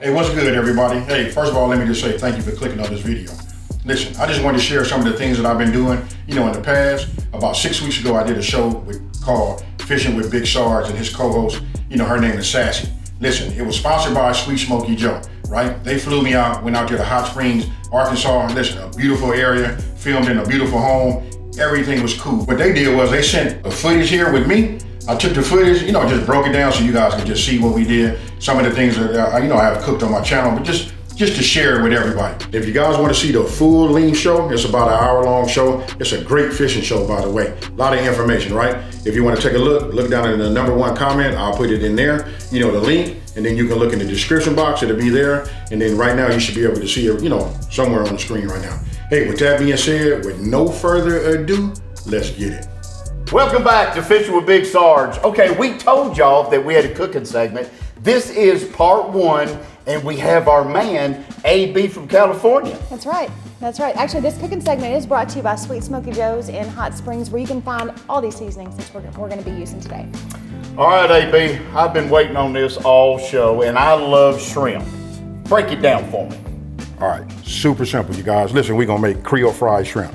Hey, what's good, everybody? Hey, first of all, let me just say thank you for clicking on this video. Listen, I just wanted to share some of the things that I've been doing, in the past. About 6 weeks ago, I did a show called Fishing with Big Sarge and his co-host, her name is Sassy. Listen, it was sponsored by Sweet Smoky Joe, right? They flew me out, went out to the Hot Springs, Arkansas. Listen, a beautiful area, filmed in a beautiful home. Everything was cool. What they did was they sent the footage here with me. I took the footage, just broke it down so you guys can just see what we did. Some of the things that I have cooked on my channel, but just to share it with everybody. If you guys want to see the full lean show, it's about an hour-long show. It's a great fishing show, by the way. A lot of information, right? If you want to take a look down in the #1 comment. I'll put it in there, the link, and then you can look in the description box. It'll be there. And then right now you should be able to see it, somewhere on the screen right now. Hey, with that being said, with no further ado, let's get it. Welcome back to Fishing with Big Sarge. Okay, we told y'all that we had a cooking segment. This is part 1, and we have our man, AB from California. That's right. Actually, this cooking segment is brought to you by Sweet Smoky Joe's in Hot Springs, where you can find all these seasonings that we're going to be using today. All right, AB, I've been waiting on this all show, and I love shrimp. Break it down for me. All right, super simple, you guys. Listen, we're gonna make Creole fried shrimp.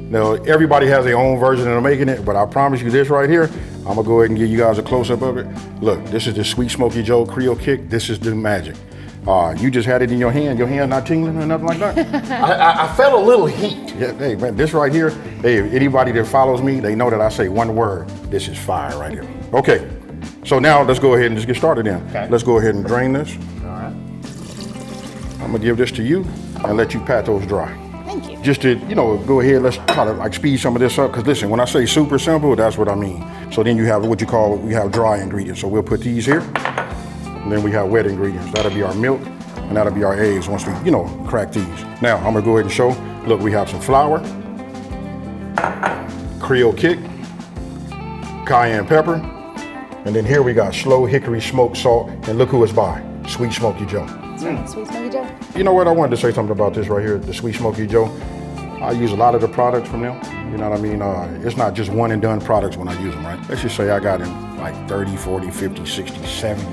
Now, everybody has their own version of making it, but I promise you this right here, I'm gonna go ahead and give you guys a close-up of it. Look, this is the Sweet Smoky Joe Creole Kick. This is the magic. You just had it in your hand not tingling or nothing like that? I felt a little heat. Yeah, hey, man, this right here, hey, anybody that follows me, they know that I say one word. This is fire right here. Okay, so now let's go ahead and just get started then. Okay. Let's go ahead and drain this. All right. I'm gonna give this to you and let you pat those dry. Thank you. Just to, go ahead, let's try to speed some of this up, because listen, when I say super simple, that's what I mean. So then you have we have dry ingredients. So we'll put these here, and then we have wet ingredients. That'll be our milk, and that'll be our eggs once we, crack these. Now, I'm gonna go ahead and show, look, we have some flour, Creole Kick, cayenne pepper, and then here we got slow hickory smoked salt, and look who it's by, Sweet Smoky Joe. That's right, Sweet Smoky Joe. You know what, I wanted to say something about this right here, the Sweet Smoky Joe. I use a lot of the products from them, you know what I mean? It's not just one and done products when I use them, right? Let's just say I got in like 30, 40, 50, 60, 70,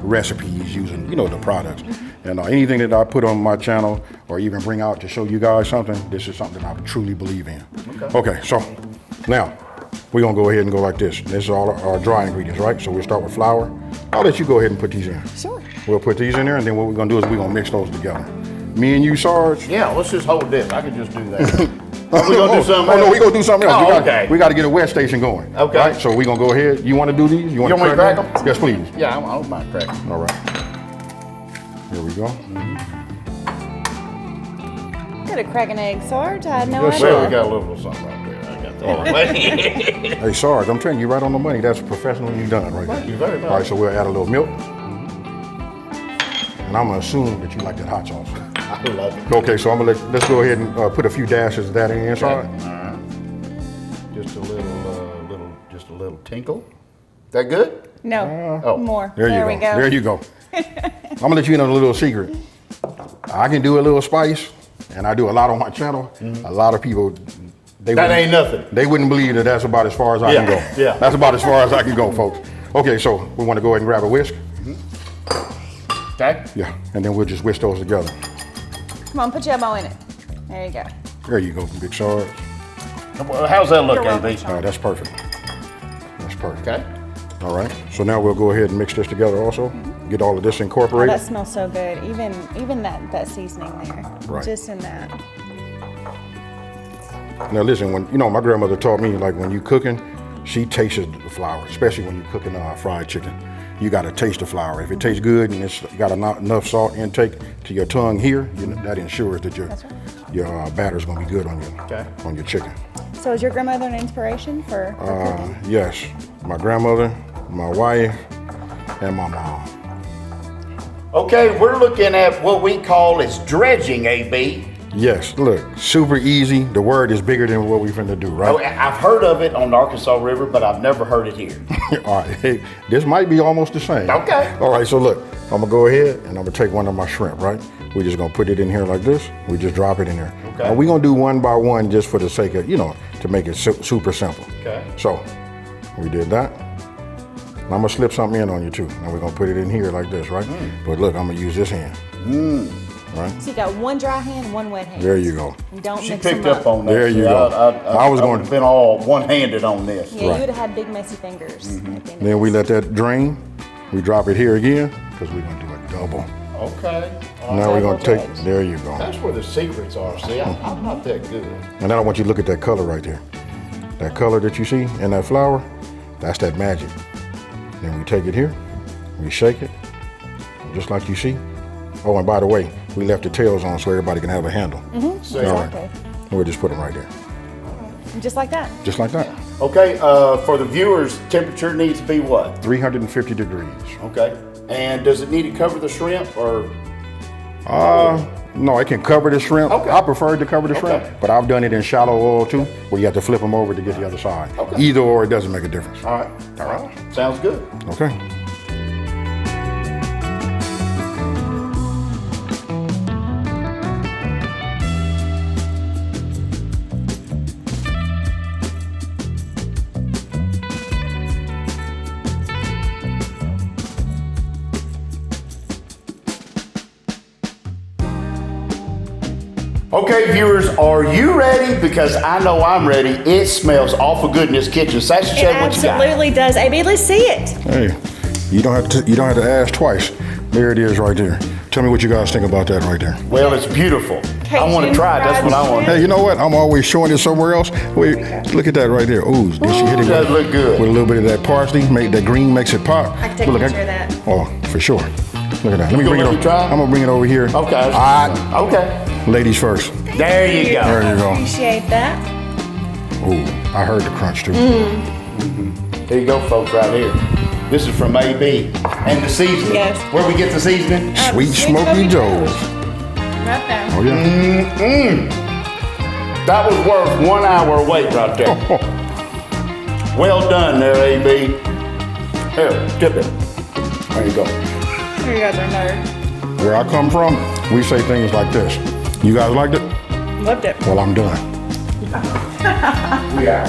recipes using, the products. And anything that I put on my channel or even bring out to show you guys something, this is something I truly believe in. Okay, so now we're gonna go ahead and go like this. This is all our dry ingredients, right? So we'll start with flour. I'll let you go ahead and put these in. Sure. We'll put these in there, and then what we're gonna do is we're gonna mix those together. Me and you, Sarge. Yeah, let's just hold this. I can just do that. We're gonna do something else? No, we're gonna do something else. Okay. We gotta get a wet station going. Okay. Right? So we're gonna go ahead. You wanna do these? You want me to crack them? Yes, please. Yeah, I don't mind cracking. All right. Here we go. Good at cracking eggs, Sarge. I had no Yes, idea. sir. Well, we got a little something right there. I got that. Hey, Sarge, I'm telling you, right on the money. That's professionally done right there. Thank you very much. All right, so we'll add a little milk. And I'm gonna assume that you like that hot sauce. I love it. Okay, so let's go ahead and put a few dashes of that in inside. All right. Just a little tinkle. That good? No, Oh. more. There you we go. go. There you go. I'm gonna let you in on a little secret. I can do a little spice, and I do a lot on my channel. A lot of people, That ain't nothing. They wouldn't believe that that's about as far as I can go. Yeah. That's about as far as I can go, folks. Okay, so we want to go ahead and grab a whisk. Okay. Yeah, and then we'll just whisk those together. Come on, put your elbow in it. There you go. There you go, Big Sarge. How's that look, You're welcome, AB? All right, that's perfect. That's perfect. Okay. All right, so now we'll go ahead and mix this together also. Get all of this Oh, incorporated. that smells so good. Even that seasoning there. Right. Just in that. Now listen, when my grandmother taught me, like when you cooking, she tasted the flour, especially when you're cooking fried chicken. You got to taste the flour. If it tastes good and it's got enough salt intake to your tongue here, that ensures that your batter's gonna be good on your chicken. So is your grandmother an inspiration for cooking? Yes, my grandmother, my wife, and my mom. Okay, we're looking at what we call as dredging, AB. Yes, look, super easy. The word is bigger than what we finna do, right? Oh, I've heard of it on the Arkansas River, but I've never heard it here. All right, hey, this might be almost the same. Okay. All right, so look, I'm gonna go ahead and I'm gonna take one of my shrimp, right? We're just gonna put it in here like this. We just drop it in there. Okay. And we're gonna do one by one just for the sake of, to make it super simple. Okay. So, we did that. I'm gonna slip something in on you too. Now we're gonna put it in here like this, right? But look, I'm gonna use this hand. Right? So you got one dry hand, one wet hand. There you go. And don't She mix them picked up on that. There you go. I was going to been all one-handed on this. Yeah, you would have had big messy fingers. At the end of Then we this. let that drain. We drop it here again because we're gonna do a double. Okay. Now we're gonna Double take. edge. There you go. That's where the secrets are. See, I'm not that good. And now I want you to look at that color right there. That color that you see in that flower, that's that magic. Then we take it here, we shake it, just like you see. Oh, and by the way, we left the tails on so everybody can have a handle. See? All right. Exactly. And we'll just put them right there. And just like that. Just like that. Okay, for the viewers, temperature needs to be what? 350 degrees. Okay. And does it need to cover the shrimp or? No, it can cover the shrimp. Okay. I prefer to cover the shrimp, Okay. but I've done it in shallow oil too, where you have to flip them over to get the other side. Okay. Either or, it doesn't make a difference. All right. All right. Sounds good. Okay. Okay, viewers, are you ready? Because I know I'm ready. It smells awful good in this kitchen. Sassy It Chef, what you got? absolutely does. AB, let's see it. Hey, you don't have to ask twice. There it is right there. Tell me what you guys think about that right there. Well, it's beautiful. I want to Cajun try it. That's what I want. Hey, you know what? I'm always showing it somewhere else. Wait, look at that right there. Ooh, did she hit it? Does look good. With a little bit of that parsley, that green makes it pop. I can take a Look, picture of that. Oh, for sure. Look at that. Let me You bring it gonna let over. me try? I'm gonna bring it over here. Okay. Ah, Okay. ladies first. There you go. There you go. Appreciate that. Ooh, I heard the crunch too. There you go, folks, right here. This is from AB. And the seasoning. Yes. Where we get the seasoning? Sweet Smoky Joe's. Right there. Oh yeah. That was worth 1 hour wait right there. Well done there, AB. Here, tip it. There you go. Here you guys are nerd. Where I come from, we say things like this. You guys liked it? Loved it. Well, I'm done. Yeah.